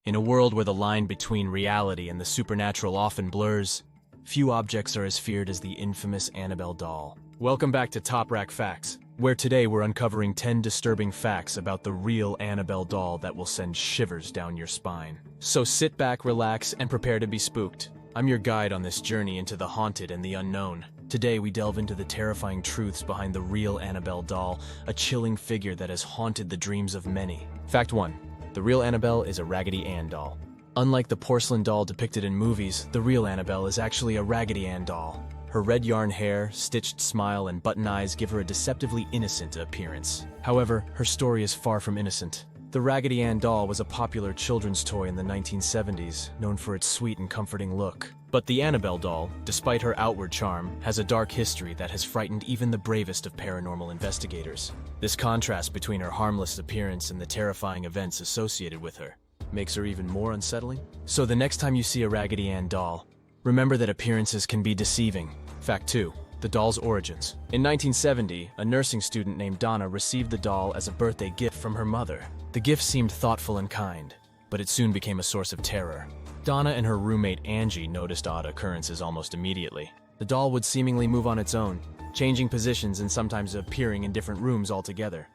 In a world where the line between reality and the supernatural often blurs, few objects are as feared as the infamous Annabelle doll. Welcome back to Top Rack Facts, where today we're uncovering 10 disturbing facts about the real Annabelle doll that will send shivers down your spine. So sit back, relax, and prepare to be spooked. I'm your guide on this journey into the haunted and the unknown. Today we delve into the terrifying truths behind the real Annabelle doll, a chilling figure that has haunted the dreams of many. Fact 1. The real Annabelle is a Raggedy Ann doll. Unlike the porcelain doll depicted in movies, the real Annabelle is actually a Raggedy Ann doll. Her red yarn hair, stitched smile, and button eyes give her a deceptively innocent appearance. However, her story is far from innocent. The Raggedy Ann doll was a popular children's toy in the 1970s, known for its sweet and comforting look. But the Annabelle doll, despite her outward charm, has a dark history that has frightened even the bravest of paranormal investigators. This contrast between her harmless appearance and the terrifying events associated with her makes her even more unsettling. So the next time you see a Raggedy Ann doll, remember that appearances can be deceiving. Fact 2. The doll's origins. In 1970, a nursing student named Donna received the doll as a birthday gift from her mother. The gift seemed thoughtful and kind, but it soon became a source of terror. Donna and her roommate Angie noticed odd occurrences almost immediately. The doll would seemingly move on its own, changing positions and sometimes appearing in different rooms altogether.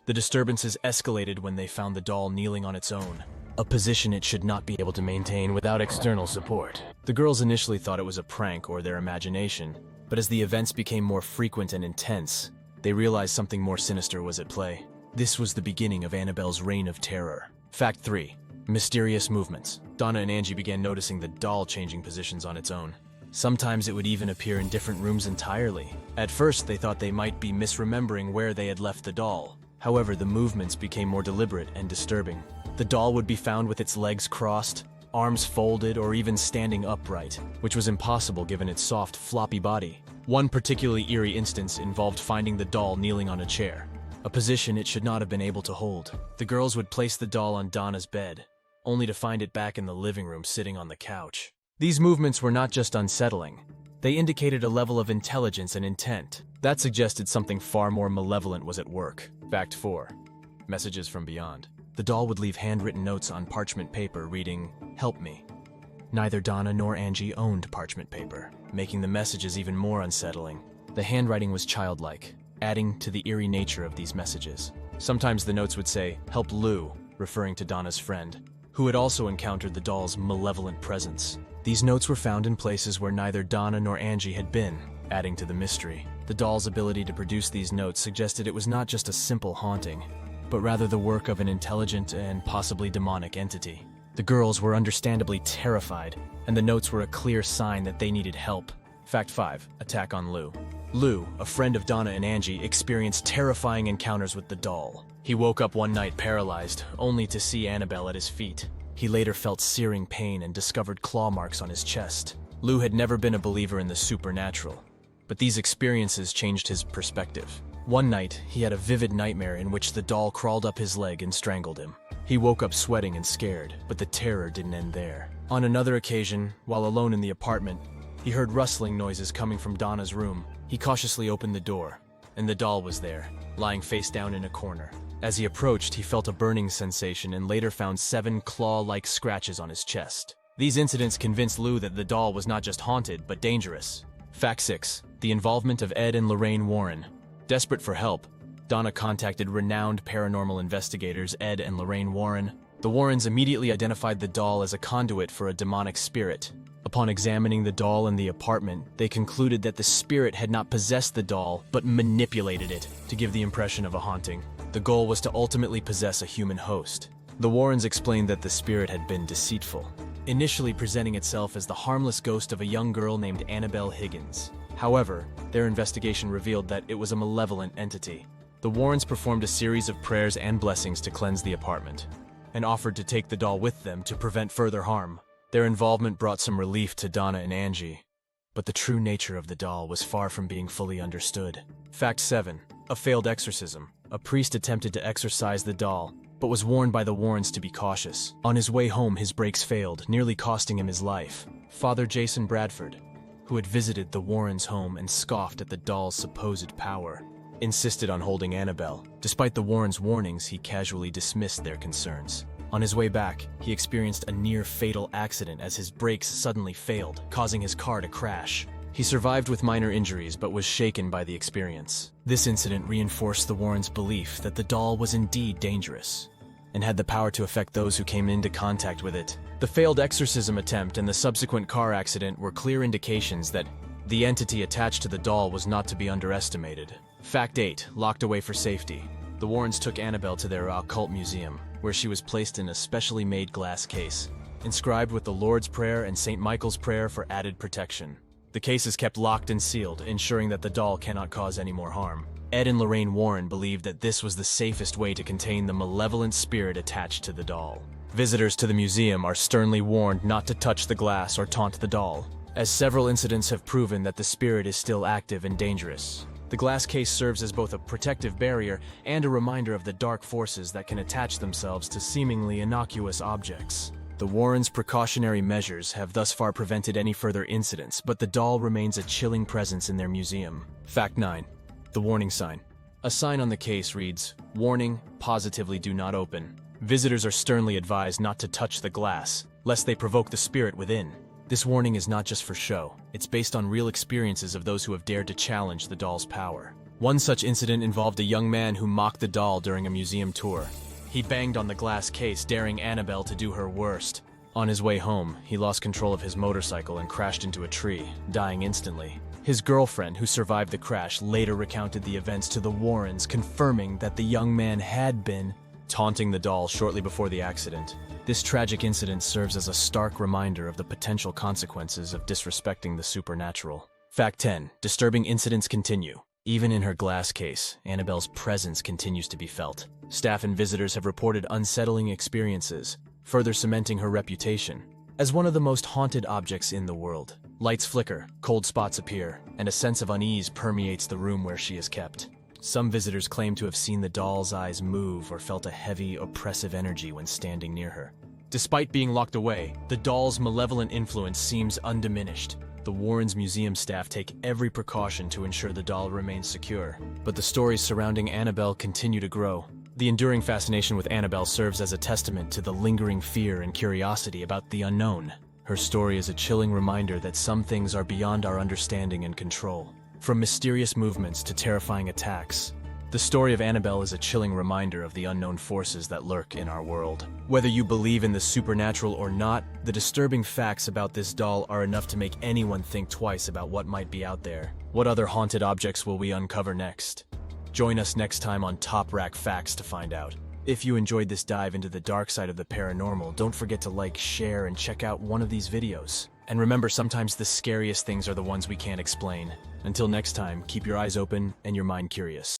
The disturbances escalated when they found the doll kneeling on its own, a position it should not be able to maintain without external support. The girls initially thought it was a prank or their imagination, but as the events became more frequent and intense, they realized something more sinister was at play. This was the beginning of Annabelle's reign of terror. Fact 3. Mysterious movements. Donna and Angie began noticing the doll changing positions on its own. Sometimes it would even appear in different rooms entirely. At first, they thought they might be misremembering where they had left the doll. However, the movements became more deliberate and disturbing. The doll would be found with its legs crossed, arms folded, or even standing upright, which was impossible given its soft, floppy body. One particularly eerie instance involved finding the doll kneeling on a chair, a position it should not have been able to hold. The girls would place the doll on Donna's bed, only to find it back in the living room sitting on the couch. These movements were not just unsettling, they indicated a level of intelligence and intent that suggested something far more malevolent was at work. Fact 4. Messages from beyond. The doll would leave handwritten notes on parchment paper reading, "Help me." Neither Donna nor Angie owned parchment paper, making the messages even more unsettling. The handwriting was childlike, adding to the eerie nature of these messages. Sometimes the notes would say, "Help Lou," referring to Donna's friend, who had also encountered the doll's malevolent presence. These notes were found in places where neither Donna nor Angie had been, adding to the mystery. The doll's ability to produce these notes suggested it was not just a simple haunting, but rather the work of an intelligent and possibly demonic entity. The girls were understandably terrified, and the notes were a clear sign that they needed help. Fact 5. Attack on Lou. Lou, a friend of Donna and Angie, experienced terrifying encounters with the doll. He woke up one night paralyzed, only to see Annabelle at his feet. He later felt searing pain and discovered claw marks on his chest. Lou had never been a believer in the supernatural, but these experiences changed his perspective. One night, he had a vivid nightmare in which the doll crawled up his leg and strangled him. He woke up sweating and scared, but the terror didn't end there. On another occasion, while alone in the apartment, he heard rustling noises coming from Donna's room. He cautiously opened the door, and the doll was there, lying face down in a corner. As he approached, he felt a burning sensation and later found 7 claw-like scratches on his chest. These incidents convinced Lou that the doll was not just haunted, but dangerous. Fact 6. The involvement of Ed and Lorraine Warren. Desperate for help, Donna contacted renowned paranormal investigators Ed and Lorraine Warren. The Warrens immediately identified the doll as a conduit for a demonic spirit. Upon examining the doll in the apartment, they concluded that the spirit had not possessed the doll, but manipulated it to give the impression of a haunting. The goal was to ultimately possess a human host. The Warrens explained that the spirit had been deceitful, initially presenting itself as the harmless ghost of a young girl named Annabelle Higgins. However, their investigation revealed that it was a malevolent entity. The Warrens performed a series of prayers and blessings to cleanse the apartment, and offered to take the doll with them to prevent further harm. Their involvement brought some relief to Donna and Angie, but the true nature of the doll was far from being fully understood. Fact 7. A failed exorcism. A priest attempted to exorcise the doll, but was warned by the Warrens to be cautious. On his way home, his brakes failed, nearly costing him his life. Father Jason Bradford, who had visited the Warrens' home and scoffed at the doll's supposed power, insisted on holding Annabelle. Despite the Warrens' warnings, he casually dismissed their concerns. On his way back, he experienced a near-fatal accident as his brakes suddenly failed, causing his car to crash. He survived with minor injuries but was shaken by the experience. This incident reinforced the Warrens' belief that the doll was indeed dangerous and had the power to affect those who came into contact with it. The failed exorcism attempt and the subsequent car accident were clear indications that the entity attached to the doll was not to be underestimated. Fact 8. Locked away for safety. The Warrens took Annabelle to their occult museum, where she was placed in a specially made glass case, inscribed with the Lord's Prayer and St. Michael's Prayer for added protection. The case is kept locked and sealed, ensuring that the doll cannot cause any more harm. Ed and Lorraine Warren believed that this was the safest way to contain the malevolent spirit attached to the doll. Visitors to the museum are sternly warned not to touch the glass or taunt the doll, as several incidents have proven that the spirit is still active and dangerous. The glass case serves as both a protective barrier and a reminder of the dark forces that can attach themselves to seemingly innocuous objects. The Warrens' precautionary measures have thus far prevented any further incidents, but the doll remains a chilling presence in their museum. Fact 9. The warning sign. A sign on the case reads, "Warning, positively do not open." Visitors are sternly advised not to touch the glass, lest they provoke the spirit within. This warning is not just for show. It's based on real experiences of those who have dared to challenge the doll's power. One such incident involved a young man who mocked the doll during a museum tour. He banged on the glass case, daring Annabelle to do her worst. On his way home, he lost control of his motorcycle and crashed into a tree, dying instantly. His girlfriend, who survived the crash, later recounted the events to the Warrens, confirming that the young man had been taunting the doll shortly before the accident. This tragic incident serves as a stark reminder of the potential consequences of disrespecting the supernatural. Fact 10. Disturbing incidents continue. Even in her glass case, Annabelle's presence continues to be felt. Staff and visitors have reported unsettling experiences, further cementing her reputation as one of the most haunted objects in the world. Lights flicker, cold spots appear, and a sense of unease permeates the room where she is kept. Some visitors claim to have seen the doll's eyes move or felt a heavy, oppressive energy when standing near her. Despite being locked away, the doll's malevolent influence seems undiminished. The Warrens' museum staff take every precaution to ensure the doll remains secure. But the stories surrounding Annabelle continue to grow. The enduring fascination with Annabelle serves as a testament to the lingering fear and curiosity about the unknown. Her story is a chilling reminder that some things are beyond our understanding and control. From mysterious movements to terrifying attacks, the story of Annabelle is a chilling reminder of the unknown forces that lurk in our world. Whether you believe in the supernatural or not, the disturbing facts about this doll are enough to make anyone think twice about what might be out there. What other haunted objects will we uncover next? Join us next time on Top Rack Facts to find out. If you enjoyed this dive into the dark side of the paranormal, don't forget to like, share, and check out one of these videos. And remember, sometimes the scariest things are the ones we can't explain. Until next time, keep your eyes open and your mind curious.